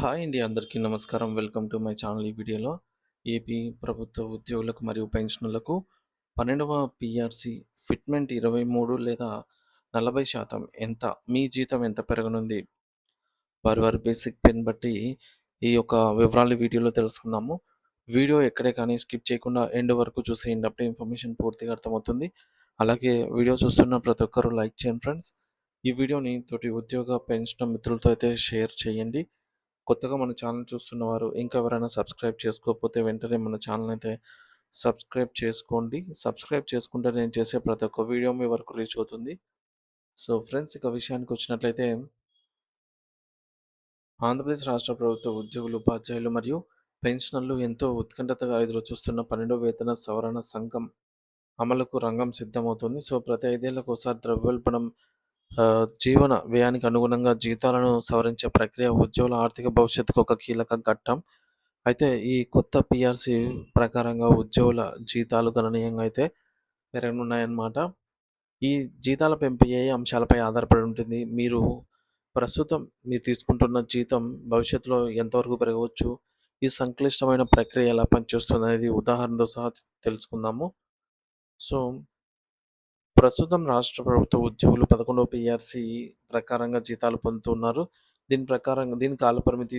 Hi అండి. అందరికీ నమస్కారం. Welcome to my channel. ఈ వీడియోలో ఏపీ ప్రభుత్వ ఉద్యోగులకు మరియు పెన్షనర్లకు 12వ పీఆర్సీ ఫిట్‌మెంట్ 23 లేదా 40% ఎంత? మీ జీతం ఎంత పెరగనుంది? వారి బేసిక్ పేని బట్టి ఈ యొక్క వివరాలు ఈ వీడియోలో తెలుసుకుందాము. వీడియో ఎక్కడే కానీ స్కిప్ చేయకుండా ఎండ్ వరకు చూసేయండి. అప్పుడే ఇన్ఫర్మేషన్ పూర్తిగా అర్థమవుతుంది. అలాగే వీడియో చూస్తున్న ప్రతి ఒక్కరు లైక్ చేయండి ఫ్రెండ్స్. ఈ వీడియోని తోటి ఉద్యోగ, పెన్షనర్ మిత్రులతో అయితే షేర్ చేయండి. కొత్తగా మన ఛానల్ చూస్తున్నవారు ఇంకా ఎవరైనా సబ్స్క్రైబ్ చేసుకోకపోతే వెంటనే మన ఛానల్ అయితే సబ్స్క్రైబ్ చేసుకోండి. సబ్స్క్రైబ్ చేసుకుంటే నేను చేసే ప్రతి ఒక్క వీడియో మీ వరకు రీచ్ అవుతుంది. సో ఫ్రెండ్స్, ఇక విషయానికి వచ్చినట్లయితే ఆంధ్రప్రదేశ్ రాష్ట్ర ప్రభుత్వ ఉద్యోగులు, ఉపాధ్యాయులు మరియు పెన్షనర్లు ఎంతో ఉత్కంఠతగా ఎదురుచూస్తున్న 12వ వేతన సవరణ సంఘం అమలుకు రంగం సిద్ధమవుతుంది. సో ప్రతి 5 ఏళ్లకోసారి ద్రవ్యోల్బణం జీవన వ్యయానికి అనుగుణంగా జీతాలను సవరించే ప్రక్రియ ఉద్యోగుల ఆర్థిక భవిష్యత్తుకు ఒక కీలక ఘట్టం. అయితే ఈ కొత్త పీఆర్సీ ప్రకారంగా ఉద్యోగుల జీతాలు గణనీయంగా అయితే పెరగనున్నాయన్నమాట. ఈ జీతాల పెంపు ఏ ఏ అంశాలపై ఆధారపడి ఉంటుంది? మీరు తీసుకుంటున్న జీతం భవిష్యత్తులో ఎంతవరకు పెరగవచ్చు? ఈ సంక్లిష్టమైన ప్రక్రియ ఎలా పనిచేస్తుందనేది ఉదాహరణతో సహా తెలుసుకుందాము. సో ప్రస్తుతం రాష్ట్ర ప్రభుత్వ ఉద్యోగులు 11వ పీఆర్సీ ప్రకారంగా జీతాలు పొందుతున్నారు. దీని కాలపరిమితి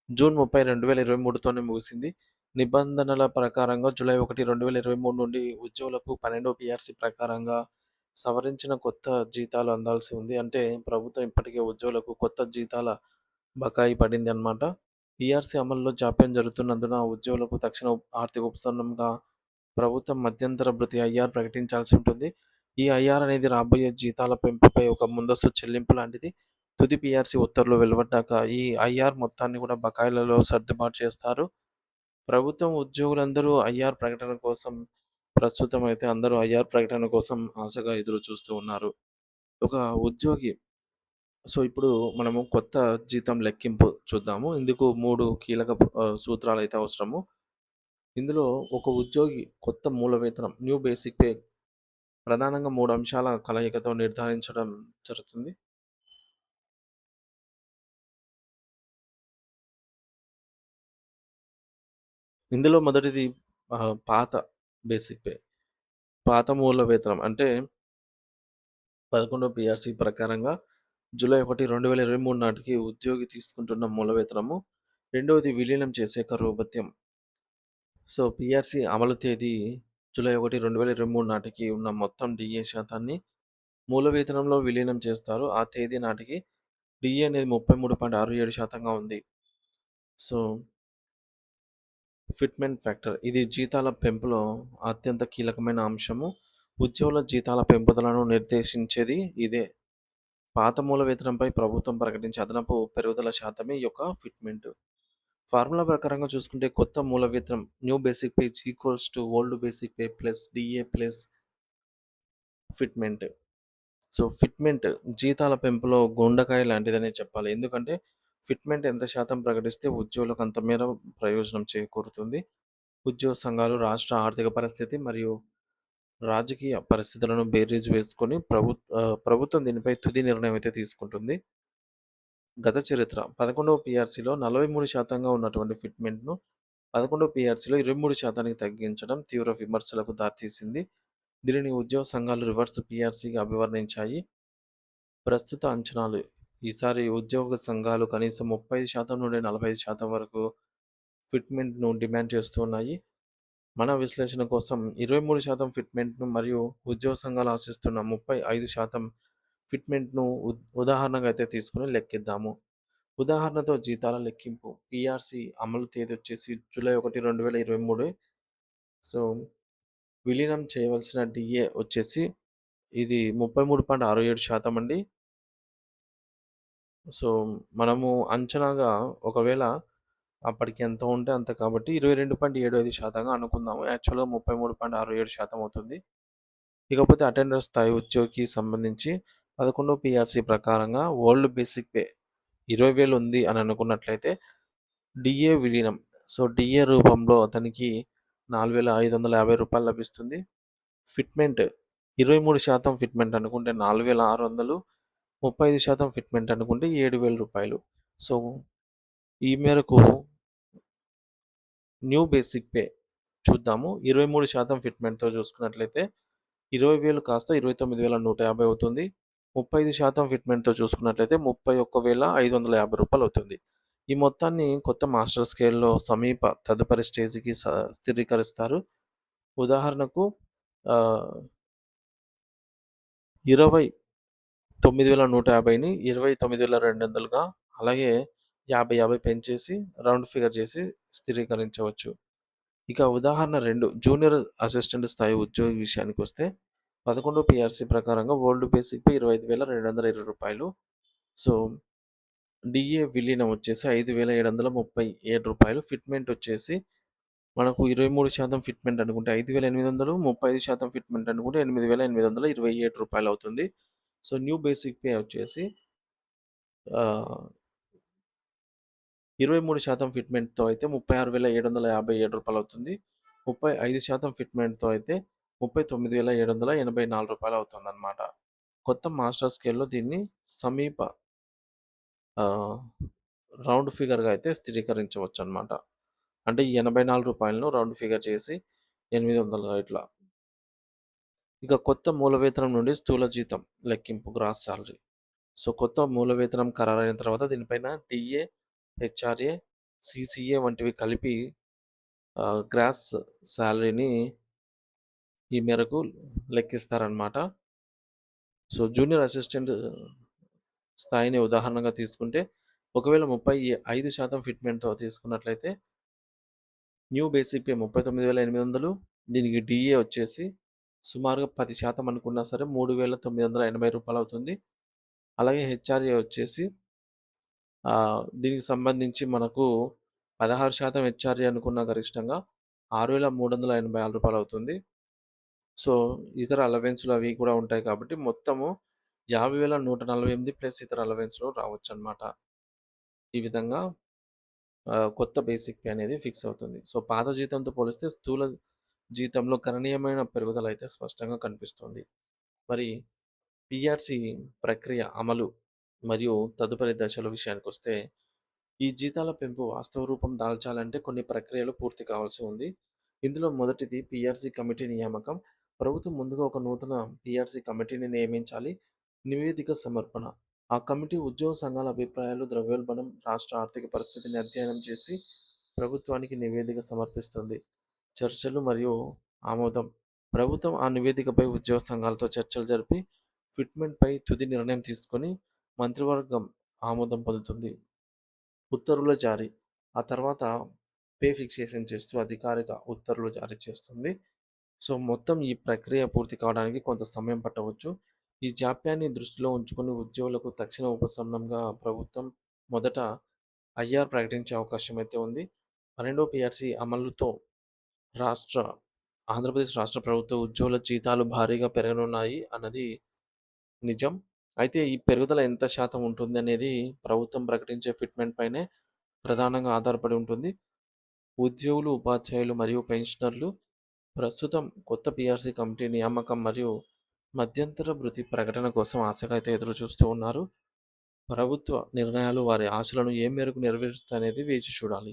జూన్ 30, 2023తోనే ముగిసింది. నిబంధనల ప్రకారంగా జూలై 1, 2023 నుండి ఉద్యోగులకు 12వ పీఆర్సీ ప్రకారంగా సవరించిన కొత్త జీతాలు అందాల్సి ఉంది. అంటే ప్రభుత్వం ఇప్పటికే ఉద్యోగులకు కొత్త జీతాల బకాయి పడిందన్నమాట. పీఆర్సీ అమలులో జాప్యం జరుగుతున్నందున ఉద్యోగులకు తక్షణ ఆర్థిక ఉపశమనంగా ప్రభుత్వం మధ్యంతర భృతి ఐఆర్ ప్రకటించాల్సి ఉంటుంది. ఈ ఐఆర్ అనేది రాబోయే జీతాల పెంపుపై ఒక ముందస్తు చెల్లింపు లాంటిది. తుది పీఆర్సీ ఉత్తర్వులు వెలువడ్డాక ఈ ఐఆర్ మొత్తాన్ని కూడా బకాయిలలో సర్దుబాటు చేస్తారు. ప్రభుత్వం ఉద్యోగులందరూ ఐఆర్ ప్రకటన కోసం ప్రస్తుతం అయితే అందరూ ఐఆర్ ప్రకటన కోసం ఆశగా ఎదురు చూస్తూ ఉన్నారు. ఒక ఉద్యోగి ఇప్పుడు మనము కొత్త జీతం లెక్కింపు చూద్దాము. ఇందుకు 3 కీలక సూత్రాలైతే అవసరము. ఇందులో ఒక ఉద్యోగి కొత్త మూల వేతనం న్యూ బేసిక్ పే ప్రధానంగా 3 అంశాల కలయికతో నిర్ధారించడం జరుగుతుంది. ఇందులో మొదటిది పాత బేసిక్ పే. పాత మూల వేతనం అంటే 11వ పీఆర్సీ ప్రకారంగా జూలై 1, 2023 నాటికి ఉద్యోగి తీసుకుంటున్న మూల వేతనము. రెండవది విలీనం చేసే కరువు భత్యం. పీఆర్సీ అమలు తేదీ జూలై 1, 2023 నాటికి ఉన్న మొత్తం డీఏ శాతాన్ని మూల వేతనంలో విలీనం చేస్తారు. ఆ తేదీ నాటికి డీఏ అనేది 33.67%గా ఉంది. సో ఫిట్‌మెంట్ ఫ్యాక్టర్ ఇది జీతాల పెంపులో అత్యంత కీలకమైన అంశము. ఉద్యోగుల జీతాల పెంపుదలను నిర్దేశించేది ఇదే. పాత మూల వేతనంపై ప్రభుత్వం ప్రకటించే అదనపు పెరుగుదల శాతమే ఈ యొక్క ఫిట్‌మెంట్. ఫార్ములా ప్రకారంగా చూసుకుంటే కొత్త మూల వేతనం new basic pay is equals to old basic pay plus DA plus fitment. Fitment జీతాల పెంపులో గుండెకాయ లాంటిదనే చెప్పాలి. ఎందుకంటే ఫిట్‌మెంట్ ఎంత శాతం ప్రకటిస్తే ఉద్యోగులకు అంత మేర ప్రయోజనం చేకూరుతుంది. ఉద్యోగ సంఘాలు రాష్ట్ర ఆర్థిక పరిస్థితి మరియు రాజకీయ పరిస్థితులను బేరీజు వేసుకొని ప్రభుత్వం దీనిపై తుది నిర్ణయం అయితే తీసుకుంటుంది. గత చరిత్ర 11వ పీఆర్సీలో 43%గా ఉన్నటువంటి ఫిట్‌మెంట్‌ను 11వ పీఆర్సీలో 23%కి తగ్గించడం తీవ్ర విమర్శలకు దారితీసింది. దీనిని ఉద్యోగ సంఘాలు రివర్స్ పీఆర్సీగా అభివర్ణించాయి. ప్రస్తుత అంచనాలు ఈసారి ఉద్యోగ సంఘాలు కనీసం 35% నుండి 45% వరకు ఫిట్‌మెంట్‌ను డిమాండ్ చేస్తున్నాయి. మన విశ్లేషణ కోసం 23% ఫిట్‌మెంట్‌ను మరియు ఉద్యోగ సంఘాలు ఆశిస్తున్న 35% ఫిట్‌మెంట్‌ను ఉదాహరణగా అయితే తీసుకొని లెక్కిద్దాము. ఉదాహరణతో జీతాల లెక్కింపు. పీఆర్సీ అమలు తేదీ వచ్చేసి జూలై 1, 2023. సో, విలీనం చేయవలసిన డీఏ వచ్చేసి ఇది 33.67% అండి. సో, మనము అంచనాగా ఒకవేళ అప్పటికి ఎంత ఉంటే అంత కాబట్టి 22.75%గా అనుకుందాము. యాక్చువల్‌గా 33.67% అవుతుంది. ఇకపోతే అటెండర్ స్థాయి ఉద్యోగికి సంబంధించి 11వ పీఆర్సీ ప్రకారంగా ఓల్డ్ బేసిక్ పే 20,000 ఉంది అని అనుకున్నట్లయితే డీఏ విలీనం. డీఏ రూపంలో అతనికి రూ. 4,550 లభిస్తుంది. ఫిట్‌మెంట్ 23% ఫిట్‌మెంట్ అనుకుంటే 4,600, 35% ఫిట్‌మెంట్ అనుకుంటే రూ. 7,000. సో, ఈ మేరకు న్యూ బేసిక్ పే చూద్దాము. 23% ఫిట్‌మెంట్‌తో చూసుకున్నట్లయితే 20,000 కాస్త 29,150 అవుతుంది. 35% ఫిట్‌మెంట్‌తో చూసుకున్నట్లయితే రూ. 31,550 అవుతుంది. ఈ మొత్తాన్ని కొత్త మాస్టర్ స్కేల్‌లో సమీప తదుపరి స్టేజ్‌కి స్థిరీకరిస్తారు. ఉదాహరణకు ఆహ్, 29,150ని 29,200గా అలాగే 50 పెంచేసి రౌండ్ ఫిగర్ చేసి స్థిరీకరించవచ్చు. ఇక ఉదాహరణ 2 జూనియర్ అసిస్టెంట్ స్థాయి ఉద్యోగి విషయానికొస్తే 11 పీఆర్‌సీ ప్రకారంగా ఓల్డ్ బేసిక్‌పై రూ. 25,220. సో, డీఏ విలీనం వచ్చేసి రూ. 5,737. ఫిట్‌మెంట్ వచ్చేసి మనకు 23% ఫిట్‌మెంట్ అనుకుంటే 5,800, 35% ఫిట్‌మెంట్ అనుకుంటే రూ. 8,827 అవుతుంది. సో, న్యూ బేసిక్ పే వచ్చేసి ఆహ్, 23% ఫిట్‌మెంట్‌తో అయితే రూ. 36,757 అవుతుంది. 35% ఫిట్‌మెంట్‌తో అయితే రూ. 39,784 అవుతుందన్నమాట. కొత్త మాస్టర్ స్కేల్‌లో దీన్ని సమీప ఆహ్, రౌండ్ ఫిగర్‌గా అయితే స్థిరీకరించవచ్చనమాట. అంటే ఈ రూ. 84ను రౌండ్ ఫిగర్ చేసి 800 ఇట్లా. ఇక కొత్త మూల వేతనం నుండి స్థూల జీతం లెక్కింపు గ్రాస్ సాలరీ. సో, కొత్త మూల వేతనం ఖరారైన తర్వాత దీనిపైన డీఏ, హెచ్ఆర్ఏ, సీసీఏ వంటివి కలిపి గ్రాస్ సాలరీని ఈ మేరకు లెక్కిస్తారనమాట. సో, జూనియర్ అసిస్టెంట్ స్థాయిని ఉదాహరణగా తీసుకుంటే ఒకవేళ 35% ఫిట్‌మెంట్‌తో తీసుకున్నట్లయితే న్యూ బేసిక్ పే 39,800 దీనికి డీఏ వచ్చేసి సుమారుగా 10% అనుకున్నా సరే రూ. 3,980 అవుతుంది. అలాగే హెచ్ఆర్ఏ వచ్చేసి దీనికి సంబంధించి మనకు 16% హెచ్ఆర్ఏ అనుకున్న గరిష్టంగా రూ. 6,386 అవుతుంది. సో, ఇతర అలవెన్స్‌లు అవి కూడా ఉంటాయి కాబట్టి మొత్తము 50,148 ప్లస్ ఇతర అలవెన్స్‌లు రావచ్చనమాట. ఈ విధంగా కొత్త బేసిక్ పే అనేది ఫిక్స్ అవుతుంది. సో, పాత జీతంతో పోలిస్తే స్థూల జీతంలో గణనీయమైన పెరుగుదల అయితే స్పష్టంగా కనిపిస్తుంది. మరి పీఆర్‌సీ ప్రక్రియ అమలు మరియు తదుపరి దశల విషయానికొస్తే, ఈ జీతాల పెంపు వాస్తవ రూపం దాల్చాలంటే కొన్ని ప్రక్రియలు పూర్తి కావాల్సి ఉంది. ఇందులో మొదటిది పీఆర్‌సీ కమిటీ నియామకం. ప్రభుత్వం ముందుగా ఒక నూతన పీఆర్‌సీ కమిటీని నియమించాలి. నివేదిక సమర్పణ. ఆ కమిటీ ఉద్యోగ సంఘాల అభిప్రాయాలు, ద్రవ్యోల్బణం, రాష్ట్ర ఆర్థిక పరిస్థితిని అధ్యయనం చేసి ప్రభుత్వానికి నివేదిక సమర్పిస్తుంది. చర్చలు మరియు ఆమోదం. ప్రభుత్వం ఆ నివేదికపై ఉద్యోగ సంఘాలతో చర్చలు జరిపి ఫిట్మెంట్‌పై తుది నిర్ణయం తీసుకొని మంత్రివర్గం ఆమోదం పొందుతుంది. ఉత్తర్వుల జారీ. ఆ తర్వాత పే ఫిక్సేషన్ చేస్తూ అధికారిక ఉత్తర్వులు జారీ చేస్తుంది. సో, మొత్తం ఈ ప్రక్రియ పూర్తి కావడానికి కొంత సమయం పట్టవచ్చు. ఈ జాప్యాన్ని దృష్టిలో ఉంచుకొని ఉద్యోగులకు తక్షణ ఉపశమనంగా ప్రభుత్వం మొదట ఐఆర్ ప్రకటించే అవకాశం అయితే ఉంది. 12వ పీఆర్‌సీ అమలుతో రాష్ట్ర ఆంధ్రప్రదేశ్ రాష్ట్ర ప్రభుత్వ ఉద్యోగుల జీతాలు భారీగా పెరగనున్నాయి అన్నది నిజం. అయితే ఈ పెరుగుదల ఎంత శాతం ఉంటుందనేది ప్రభుత్వం ప్రకటించే ఫిట్‌మెంట్ పైనే ప్రధానంగా ఆధారపడి ఉంటుంది. ఉద్యోగులు, ఉపాధ్యాయులు మరియు పెన్షనర్లు ప్రస్తుతం కొత్త పీఆర్‌సీ కమిటీ నియామకం మరియు మధ్యంతర భృతి ప్రకటన కోసం ఆశగా అయితే ఎదురుచూస్తూ ఉన్నారు. ప్రభుత్వ నిర్ణయాలు వారి ఆశలను ఏ మేరకు నెరవేరుస్తాయనేది వేచి చూడాలి.